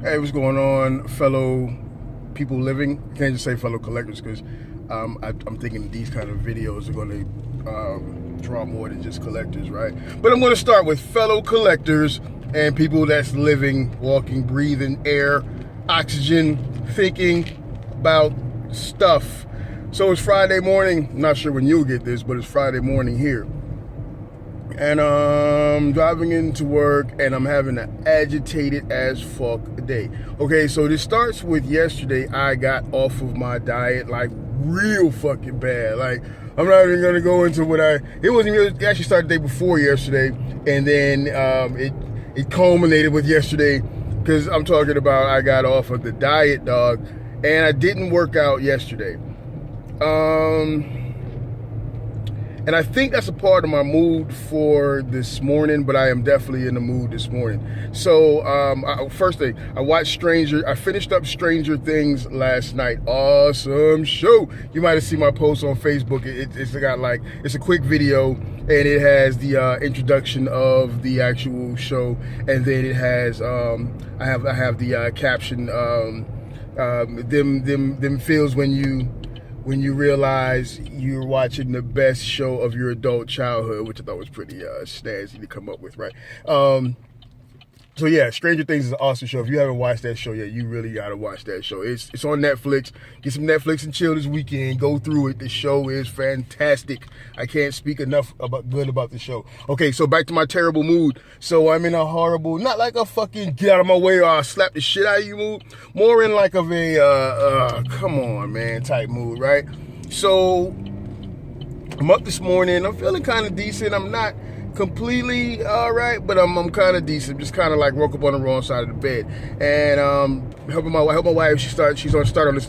Hey, what's going on, fellow people living? I can't just say fellow collectors because I'm thinking these kind of videos are going to draw more than just collectors, right? But I'm going to start with fellow collectors and people that's living, walking, breathing air, oxygen, thinking about stuff. So it's Friday morning. I'm not sure when you'll get this, but it's Friday morning here. And I'm driving into work and I'm having an agitated as fuck day. Okay, so this starts with yesterday. I got off of my diet like real fucking bad. Like, I'm not even gonna go into it actually started the day before yesterday, and then it culminated with yesterday, because I'm talking about I got off of the diet, dog, and I didn't work out yesterday. And I think that's a part of my mood for this morning, but I am definitely in the mood this morning. So, first thing, I finished up Stranger Things last night. Awesome show. You might have seen my post on Facebook. It's a quick video, and it has the introduction of the actual show, and then it has, I have the caption, them feels when you realize you're watching the best show of your adult childhood, which I thought was pretty snazzy to come up with, right? So yeah, Stranger Things is an awesome show. If you haven't watched that show yet, you really gotta watch that show. It's on Netflix. Get some Netflix and chill this weekend. Go through it. The show is fantastic. I can't speak enough about the show. Okay, so back to my terrible mood. So I'm in a horrible, not like a fucking get out of my way or I'll slap the shit out of you mood, more in like of a come on man type mood, right? So I'm up this morning. I'm feeling kind of decent. I'm not completely all right, but I'm kind of decent. Just kind of like woke up on the wrong side of the bed, and helping my wife. She's going to start on this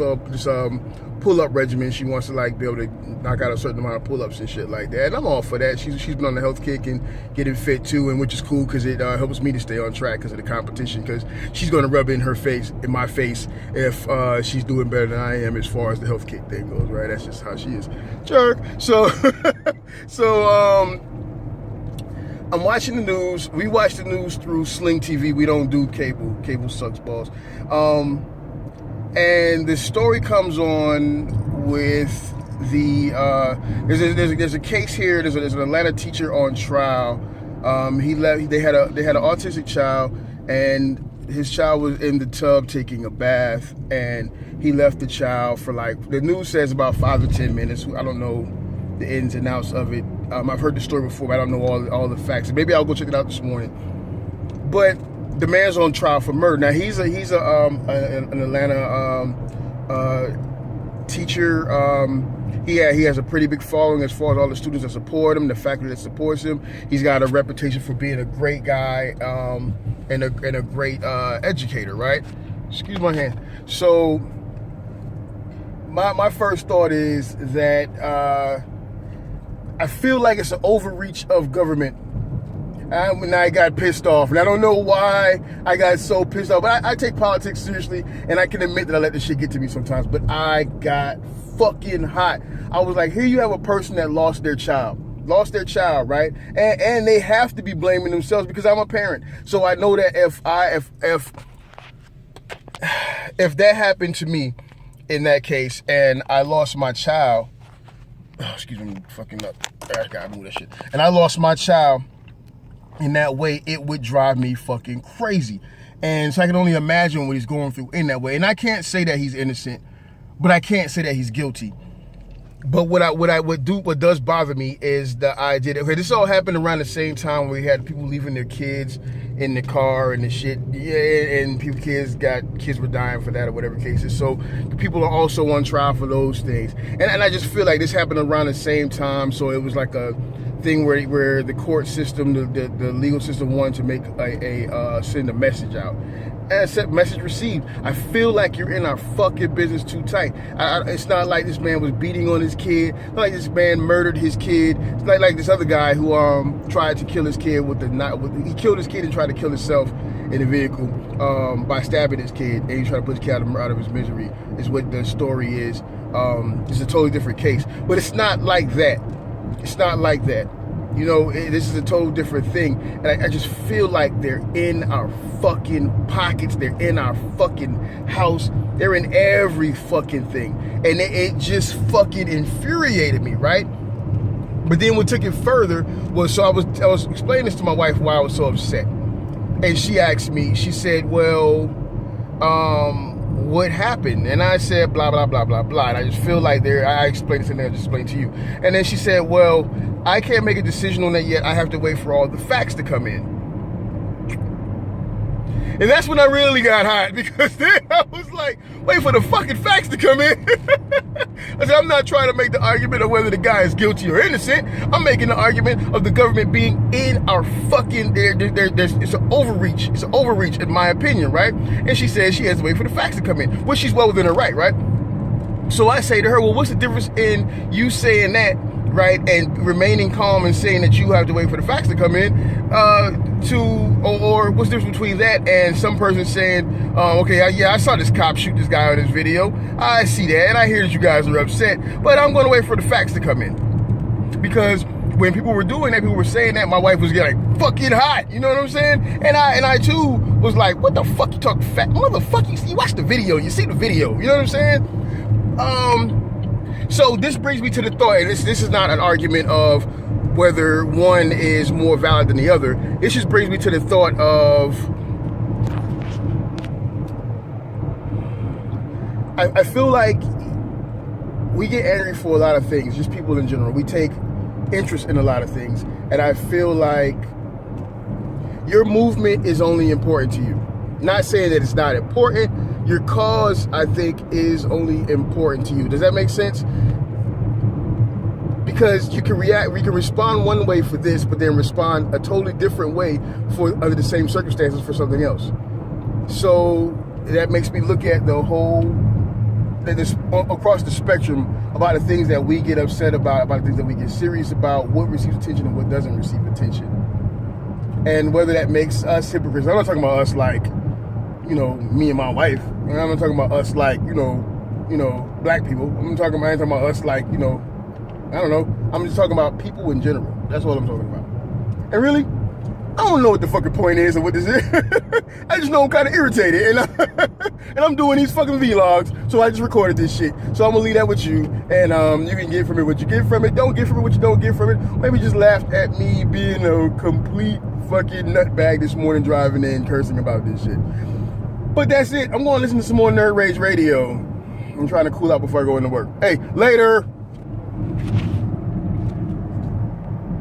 pull-up regimen. She wants to like be able to knock out a certain amount of pull-ups and shit like that. And I'm all for that. She's been on the health kick and getting fit too, and which is cool because it helps me to stay on track because of the competition. Because she's going to rub in my face if she's doing better than I am as far as the health kick thing goes. Right? That's just how she is. Jerk. So I'm watching the news. We watch the news through Sling TV. We don't do cable. Cable sucks balls. And the story comes on with the there's a case here. There's an Atlanta teacher on trial. They had an autistic child, and his child was in the tub taking a bath, and he left the child for like, the news says about 5 to 10 minutes. I don't know the ins and outs of it. I've heard the story before, but I don't know all the facts. Maybe I'll go check it out this morning. But the man's on trial for murder. Now he's an Atlanta teacher. He has a pretty big following as far as all the students that support him, the faculty that supports him. He's got a reputation for being a great guy and a great educator, right? Excuse my hand. So my first thought is that I feel like it's an overreach of government. When I got pissed off, and I don't know why I got so pissed off, but I take politics seriously, and I can admit that I let this shit get to me sometimes, but I got fucking hot. I was like, here you have a person that lost their child, right? And they have to be blaming themselves because I'm a parent. So I know that if that happened to me in that case, and I lost my child, excuse me, fucking up. I gotta move that shit. And I lost my child in that way, it would drive me fucking crazy. And so I can only imagine what he's going through in that way. And I can't say that he's innocent, but I can't say that he's guilty. But what does bother me is the idea that, okay, this all happened around the same time where we had people leaving their kids in the car and the shit. Yeah, and kids were dying for that or whatever case is. So people are also on trial for those things. And I just feel like this happened around the same time. So it was like a thing where the court system, the legal system wanted to make send a message out. And I said, message received. I feel like you're in our fucking business too tight. It's not like this man was beating on his kid. It's not like this man murdered his kid. It's not like this other guy who tried to kill his kid he killed his kid and tried to kill himself in a vehicle by stabbing his kid, and he tried to put his kid out of his misery, is what the story is. It's a totally different case. But it's not like that. It's not like that. You know, this is a total different thing. And I just feel like they're in our fucking pockets. They're in our fucking house. They're in every fucking thing. And it just fucking infuriated me, right? But then what took it further was, so I was explaining this to my wife why I was so upset. And she asked me, she said, well, what happened? And I said, blah, blah, blah, blah, blah. And I just feel like I explained it to them, I just explained to you. And then she said, well, I can't make a decision on that yet. I have to wait for all the facts to come in. And that's when I really got hot, because then I was like, wait for the fucking facts to come in. I said, I'm not trying to make the argument of whether the guy is guilty or innocent. I'm making the argument of the government being in our fucking, it's an overreach. It's an overreach in my opinion, right? And she says she has to wait for the facts to come in, which she's well within her right, right? So I say to her, well, what's the difference in you saying that, right, and remaining calm and saying that you have to wait for the facts to come in, or what's the difference between that and some person saying, okay, I saw this cop shoot this guy on this video, I see that, and I hear that you guys are upset, but I'm going to wait for the facts to come in. Because when people were doing that, people were saying that, my wife was getting like fucking hot, you know what I'm saying? And I too was like, what the fuck you talking fat motherfucker? You watch the video, you see the video, you know what I'm saying? So this brings me to the thought, and this is not an argument of whether one is more valid than the other. It just brings me to the thought of, I feel like we get angry for a lot of things, just people in general. We take interest in a lot of things, and I feel like your movement is only important to you. Not saying that it's not important. Your cause, I think, is only important to you. Does that make sense? Because you can respond one way for this, but then respond a totally different way for under the same circumstances for something else. So that makes me look at the whole, across the spectrum, about the things that we get upset about the things that we get serious about, what receives attention and what doesn't receive attention. And whether that makes us hypocrites. I'm not talking about us like, you know, me and my wife. I'm not talking about us like, you know, black people. I ain't talking about us like, you know, I don't know. I'm just talking about people in general. That's what I'm talking about. And really, I don't know what the fucking point is or what this is. I just know I'm kind of irritated. And I'm doing these fucking vlogs, so I just recorded this shit. So I'm going to leave that with you. And you can get from it what you get from it. Don't get from it what you don't get from it. Maybe just laugh at me being a complete fucking nutbag this morning driving in, cursing about this shit. But that's it. I'm going to listen to some more Nerd Rage Radio. I'm trying to cool out before I go into work. Hey, later.